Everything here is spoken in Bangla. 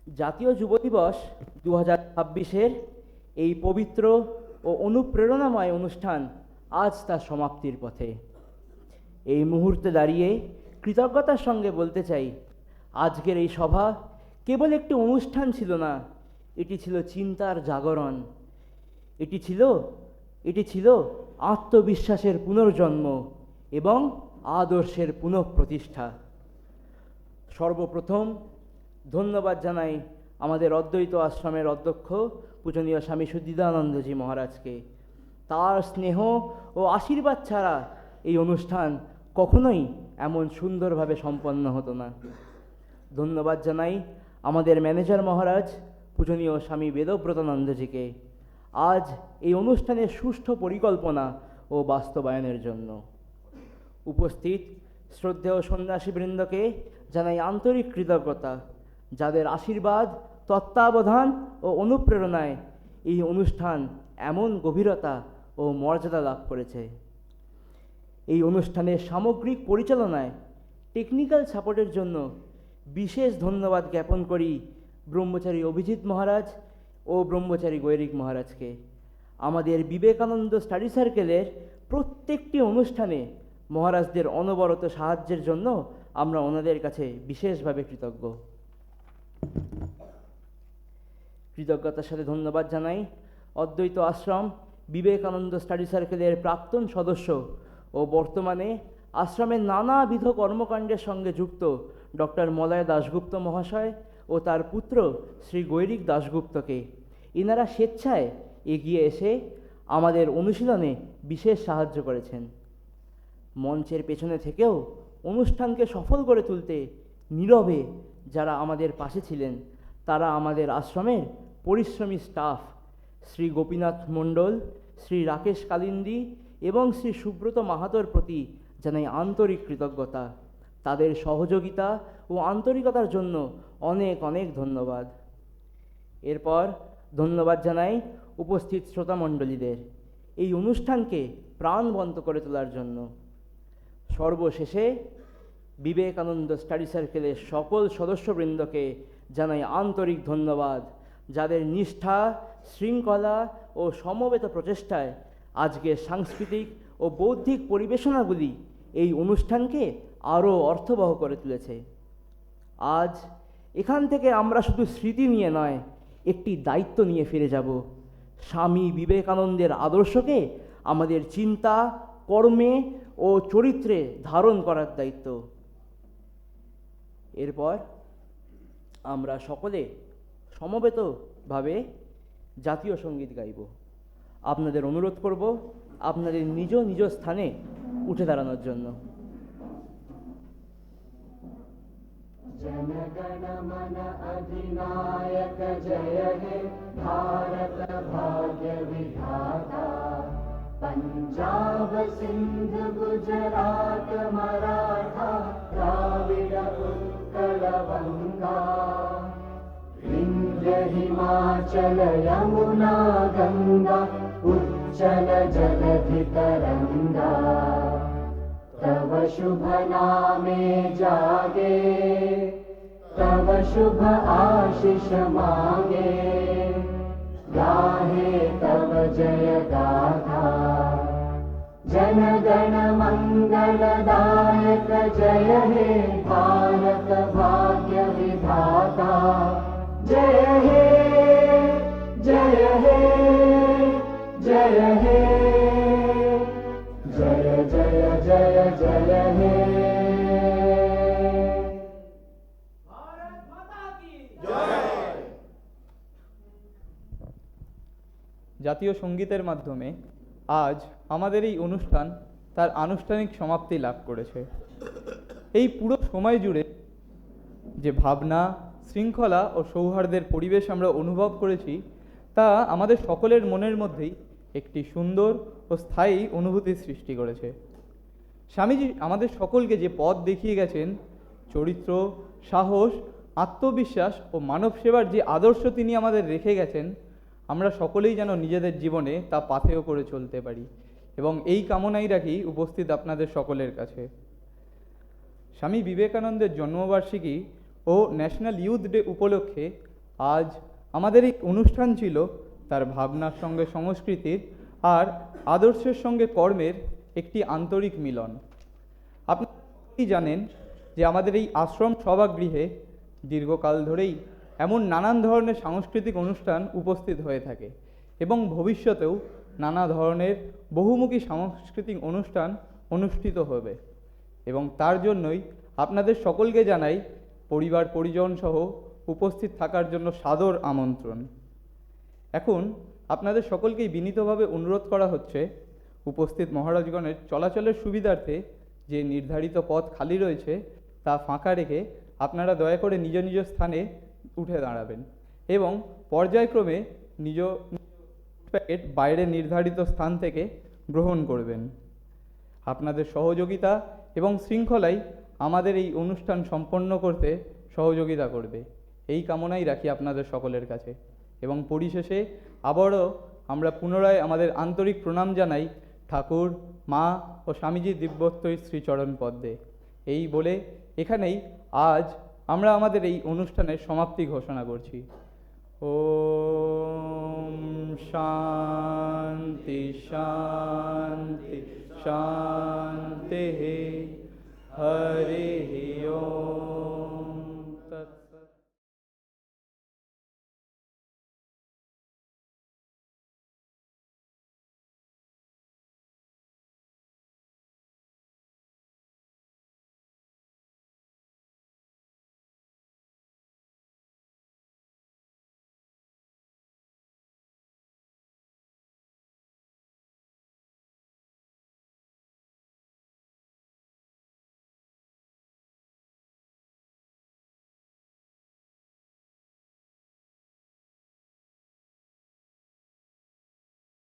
জাতীয় যুব দিবস 2026-এর এই পবিত্র ও অনুপ্রেরণাময় অনুষ্ঠান আজ তার সমাপ্তির পথে। এই মুহূর্তে দাঁড়িয়ে কৃতজ্ঞতার সঙ্গে বলতে চাই, আজকের এই সভা কেবল একটি অনুষ্ঠান ছিল না, এটি ছিল চিন্তার জাগরণ। এটি ছিল আত্মবিশ্বাসের পুনর্জন্ম এবং আদর্শের পুনঃপ্রতিষ্ঠা। সর্বপ্রথম ধন্যবাদ জানাই আমাদের অদ্বৈত আশ্রমের অধ্যক্ষ পূজনীয় স্বামী সচ্চিদানন্দজি মহারাজকে। তার স্নেহ ও আশীর্বাদ ছাড়া এই অনুষ্ঠান কখনোই এমন সুন্দরভাবে সম্পন্ন হতো না। ধন্যবাদ জানাই আমাদের ম্যানেজার মহারাজ পূজনীয় স্বামী বেদব্রতানন্দজিকে আজ এই অনুষ্ঠানের সুষ্ঠু পরিকল্পনা ও বাস্তবায়নের জন্য। উপস্থিত শ্রদ্ধেয় সন্ন্যাসীবৃন্দকে জানাই আন্তরিক কৃতজ্ঞতা, যাদের আশীর্বাদ, তত্ত্বাবধান ও অনুপ্রেরণায় এই অনুষ্ঠান এমন গভীরতা ও মর্যাদা লাভ করেছে। এই অনুষ্ঠানের সামগ্রিক পরিচালনায় টেকনিক্যাল সাপোর্টের জন্য বিশেষ ধন্যবাদ জ্ঞাপন করি ব্রহ্মচারী অভিজিৎ মহারাজ ও ব্রহ্মচারী গৈরিক মহারাজকে। আমাদের বিবেকানন্দ স্টাডি সার্কেলের প্রত্যেকটি অনুষ্ঠানে মহারাজদের অনবরত সাহায্যের জন্য আমরা ওনাদের কাছে বিশেষভাবে কৃতজ্ঞ। কৃতজ্ঞতার সাথে ধন্যবাদ জানাই অদ্বৈত আশ্রম বিবেকানন্দ স্টাডি সার্কেলের প্রাক্তন সদস্য ও বর্তমানে আশ্রমের নানাবিধ কর্মকাণ্ডের সঙ্গে যুক্ত ডক্টর মলয় দাশগুপ্ত মহাশয় ও তার পুত্র শ্রী গৈরিক দাশগুপ্তকে। এনারা স্বেচ্ছায় এগিয়ে এসে আমাদের অনুশীলনে বিশেষ সাহায্য করেছেন। মঞ্চের পেছনে থেকেও অনুষ্ঠানকে সফল করে তুলতে নীরবে যারা আমাদের পাশে ছিলেন, তারা আমাদের আশ্রমের পরিশ্রমী স্টাফ শ্রী গোপীনাথ মণ্ডল, শ্রী রাকেশ কালিন্দী এবং শ্রী সুব্রত মাহাতোর প্রতি জানাই আন্তরিক কৃতজ্ঞতা। তাদের সহযোগিতা ও আন্তরিকতার জন্য অনেক অনেক ধন্যবাদ। এরপর ধন্যবাদ জানাই উপস্থিত শ্রোতামণ্ডলীদের এই অনুষ্ঠানকে প্রাণবন্ত করে তোলার জন্য। সর্বশেষে বিবেকানন্দ স্টাডি সার্কেলের সকল সদস্যবৃন্দকে জানাই আন্তরিক ধন্যবাদ, যাদের নিষ্ঠা, শৃঙ্খলা ও সমবেত প্রচেষ্টায় আজকের সাংস্কৃতিক ও বৌদ্ধিক পরিবেশনাগুলি এই অনুষ্ঠানকে আরও অর্থবহ করে তুলেছে। আজ এখান থেকে আমরা শুধু স্মৃতি নিয়ে নয়, একটি দায়িত্ব নিয়ে ফিরে যাব। স্বামী বিবেকানন্দের আদর্শকে আমাদের চিন্তা, কর্মে ও চরিত্রে ধারণ করার দায়িত্ব। এরপর আমরা সকলে সমবেতভাবে জাতীয় সঙ্গীত গাইব। আপনাদের অনুরোধ করব আপনাদের নিজ নিজ স্থানে উঠে দাঁড়ানোর জন্য। जनगण मन अधिनायक जय हे भारत भाग्य विधाता। पंजाब सिंध गुजरात मराठा द्राविड उत्कल बंगा। विंध्य हिमाचल यमुना गंगा उच्चल जलधि तरंगा। तव शुभ नामे जागे, तव शुभ आशीष मांगे। गाहे तव जय गाथा, जन गण मंगलदायक जय हे भारत भाग्य विधाता। जय हे जय हे जय हे जय जय जय जय हे। भारत माता की जय। জাতীয় সঙ্গীতের মাধ্যমে আজ আমাদের এই অনুষ্ঠান তার আনুষ্ঠানিক সমাপ্তি লাভ করেছে। এই পুরো সময় জুড়ে যে ভাবনা, শৃঙ্খলা ও সৌহার্দ্যের পরিবেশ আমরা অনুভব করেছি, তা আমাদের সকলের মনের মধ্যেই একটি সুন্দর ও স্থায়ী অনুভূতির সৃষ্টি করেছে। স্বামীজি আমাদের সকলকে যে পথ দেখিয়ে গেছেন, চরিত্র, সাহস, আত্মবিশ্বাস ও মানব সেবার যে আদর্শ তিনি আমাদের রেখে গেছেন, আমরা সকলেই যেন নিজেদের জীবনে তা পাথেয় করে চলতে পারি এবং এই কামনাই রাখি উপস্থিত আপনাদের সকলের কাছে। স্বামী বিবেকানন্দের জন্মবার্ষিকী ও ন্যাশনাল ইউথ ডে উপলক্ষে আজ আমাদের এই অনুষ্ঠান ছিল তার ভাবনার সঙ্গে সংস্কৃতির আর আদর্শের সঙ্গে কর্মের একটি আন্তরিক মিলন। আপনি সকলেই জানেন যে আমাদের এই আশ্রম সভাগৃহে দীর্ঘকাল ধরেই এমন নানান ধরনের সাংস্কৃতিক অনুষ্ঠান উপস্থিত হয়ে থাকে এবং ভবিষ্যতেও নানা ধরনের বহুমুখী সাংস্কৃতিক অনুষ্ঠান অনুষ্ঠিত হবে, এবং তার জন্যই আপনাদের সকলকে জানাই পরিবার পরিজন সহ উপস্থিত থাকার জন্য সাদর আমন্ত্রণ। এখন আপনাদের সকলকেই বিনীতভাবে অনুরোধ করা হচ্ছে উপস্থিত মহারাজগণের চলাচলের সুবিধার্থে যে নির্ধারিত পথ খালি রয়েছে তা ফাঁকা রেখে আপনারা দয়া করে নিজ নিজ স্থানে উঠে দাঁড়াবেন এবং পর্যায়ক্রমে নিজ প্যাকেট বাইরে নির্ধারিত স্থান থেকে গ্রহণ করবেন। আপনাদের সহযোগিতা এবং শৃঙ্খলাই আমাদের এই অনুষ্ঠান সম্পন্ন করতে সহযোগিতা করবে, এই কামনাই রাখি আপনাদের সকলের কাছে। এবং পরিশেষে আবারও আমরা পুনরায় আমাদের আন্তরিক প্রণাম জানাই ঠাকুর, মা ও স্বামীজির দিব্যত্বই শ্রীচরণ পদ্মে। এই বলে এখানেই আজ আমরা আমাদের এই অনুষ্ঠানের সমাপ্তি ঘোষণা করছি। ওম শান্তি শান্তি শান্তি। হরে